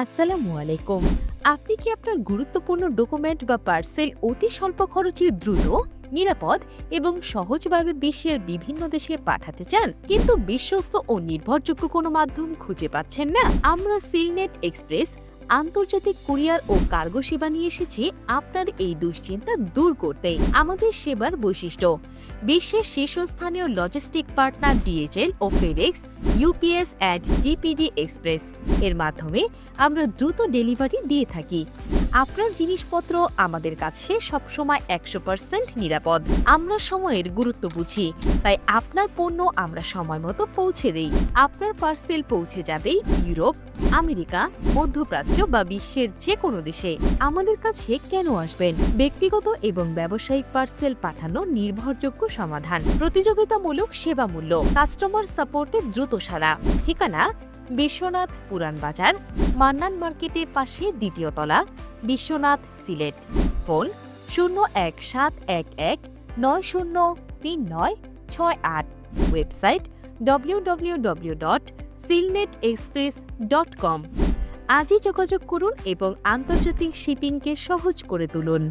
আসসালামু আলাইকুম। আপনি কি আপনার গুরুত্বপূর্ণ ডকুমেন্ট বা পার্সেল অতি স্বল্প খরচে দ্রুত, নিরাপদ এবং সহজভাবে বিশ্বের বিভিন্ন দেশে পাঠাতে চান, কিন্তু বিশ্বস্ত ও নির্ভরযোগ্য কোনো মাধ্যম খুঁজে পাচ্ছেন না? আমরা সিলনেট এক্সপ্রেস আন্তর্জাতিক কুরিয়ার ও কার্গো সেবা নিয়ে এসেছি আপনার এই দুশ্চিন্তা দূর করতে। আমাদের সেবার বৈশিষ্ট্য: বিশ্বের শীর্ষস্থানীয় লজিস্টিক পার্টনার ডিএচএল ও FedEx, UPS and DPD express এর মাধ্যমে আমরা দ্রুত ডেলিভারি দিয়ে থাকি। আপনার জিনিসপত্র আমাদের কাছে সবসময় 100% নিরাপদ। আমরা সময়ের গুরুত্ব বুঝি, তাই আপনার পণ্য আমরা সময় মতো পৌঁছে দেই। আপনার পার্সেল পৌঁছে যাবে ইউরোপ, আমেরিকা, মধ্যপ্রাচ্য বা বিশ্বের যে কোনো দেশে। আমাদের কাছে কেন আসবেন? ব্যক্তিগত এবং ব্যবসায়িক পার্সেল পাঠানো নির্ভরযোগ্য সমাধান, প্রতিযোগিতামূলক সেবা মূল্য, কাস্টমার সাপোর্টে দ্রুত সাড়া। ঠিকানা: বিশ্বনাথ পুরান বাজার, মান্নান মার্কেটের পাশে দ্বিতীয় তলা, Biswanath, Sylhet. Phone 01711903968। Website www.silnetexpress.com। আজই যোগাযোগ করুন এবং আন্তর্জাতিক শিপিংকে সহজ করে তুলুন।